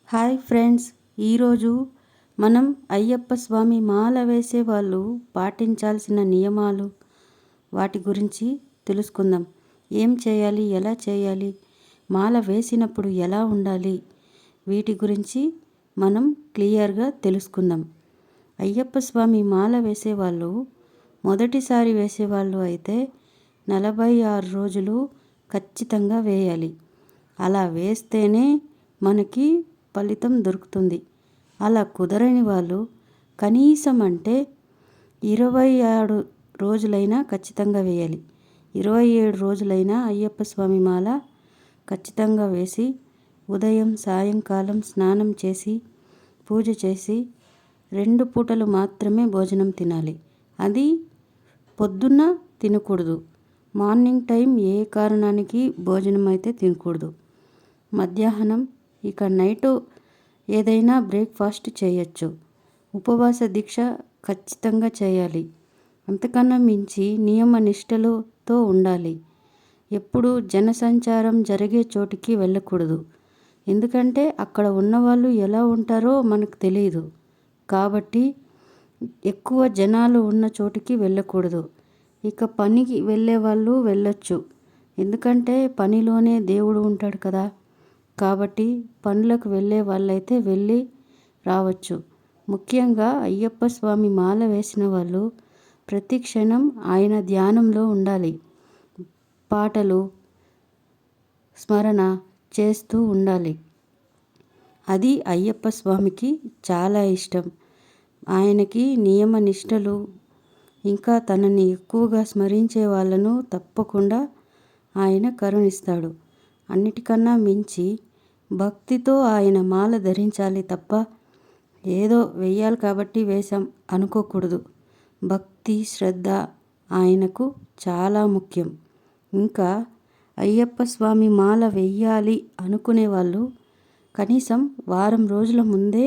Hi friends, ఈరోజు మనం అయ్యప్ప స్వామి మాల వేసే వాళ్ళు పాటించాల్సిన నియమాలు వాటి గురించి తెలుసుకుందాం. ఏం చేయాలి, ఎలా చేయాలి, మాల వేసినప్పుడు ఎలా ఉండాలి, వీటి గురించి మనం క్లియర్గా తెలుసుకుందాం. అయ్యప్ప స్వామి మాల వేసేవాళ్ళు మొదటిసారి వేసేవాళ్ళు అయితే 46 రోజులు ఖచ్చితంగా వేయాలి. అలా వేస్తేనే మనకి ఫలితం దొరుకుతుంది. అలా కుదరని వాళ్ళు కనీసం అంటే 26 రోజులైనా ఖచ్చితంగా వేయాలి. 27 రోజులైనా అయ్యప్ప స్వామి మాల ఖచ్చితంగా వేసి ఉదయం సాయంకాలం స్నానం చేసి పూజ చేసి 2 పూటలు మాత్రమే భోజనం తినాలి. అది పొద్దున్న తినకూడదు. మార్నింగ్ టైం ఏ కారణానికి భోజనం అయితే తినకూడదు. మధ్యాహ్నం ఇక నైటు ఏదైనా బ్రేక్ఫాస్ట్ చేయొచ్చు. ఉపవాస దీక్ష ఖచ్చితంగా చేయాలి. అంతకన్నా మించి నియమ నిష్టలతో ఉండాలి. ఎప్పుడు జనసంచారం జరిగే చోటికి వెళ్ళకూడదు. ఎందుకంటే అక్కడ ఉన్నవాళ్ళు ఎలా ఉంటారో మనకు తెలియదు. కాబట్టి ఎక్కువ జనాలు ఉన్న చోటికి వెళ్ళకూడదు. ఇక పనికి వెళ్ళే వాళ్ళు వెళ్ళొచ్చు. ఎందుకంటే పనిలోనే దేవుడు ఉంటాడు కదా. కాబట్టి పనులకు వెళ్ళే వాళ్ళైతే వెళ్ళి రావచ్చు. ముఖ్యంగా అయ్యప్ప స్వామి మాల వేసిన వాళ్ళు ప్రతి క్షణం ఆయన ధ్యానంలో ఉండాలి. పాటలు స్మరణ చేస్తూ ఉండాలి. అది అయ్యప్ప స్వామికి చాలా ఇష్టం. ఆయనకి నియమ నిష్టలు ఇంకా తనని ఎక్కువగా స్మరించే వాళ్ళను తప్పకుండా ఆయన కరుణిస్తాడు. అన్నిటికన్నా మించి భక్తితో ఆయన మాల ధరించాలి తప్ప ఏదో వెయ్యాలి కాబట్టి వేశాం అనుకోకూడదు. భక్తి శ్రద్ధ ఆయనకు చాలా ముఖ్యం. ఇంకా అయ్యప్ప స్వామి మాల వెయ్యాలి అనుకునే వాళ్ళు కనీసం వారం రోజుల ముందే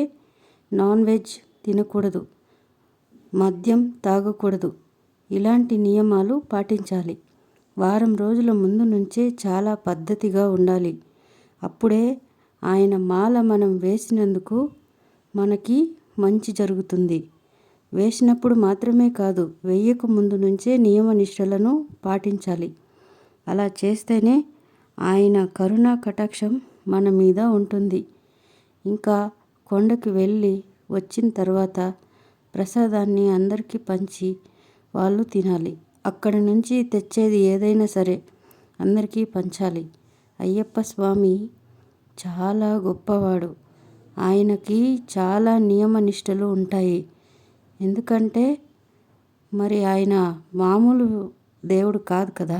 నాన్ వెజ్ తినకూడదు, మద్యం తాగకూడదు. ఇలాంటి నియమాలు పాటించాలి. వారం రోజుల ముందు నుంచే చాలా పద్ధతిగా ఉండాలి. అప్పుడే ఆయన మాల మనం వేసినందుకు మనకి మంచి జరుగుతుంది. వేసినప్పుడు మాత్రమే కాదు, వేయక ముందు నుంచే నియమ నిష్టలను పాటించాలి. అలా చేస్తేనే ఆయన కరుణా కటాక్షం మన మీద ఉంటుంది. ఇంకా కొండకి వెళ్ళి వచ్చిన తర్వాత ప్రసాదాన్ని అందరికీ పంచి వాళ్ళు తినాలి. అక్కడి నుంచి తెచ్చేది ఏదైనా సరే అందరికీ పంచాలి. అయ్యప్ప స్వామి చాలా గొప్పవాడు. ఆయనకి చాలా నియమ నిష్టలు ఉంటాయి. ఎందుకంటే మరి ఆయన మామూలు దేవుడు కాదు కదా.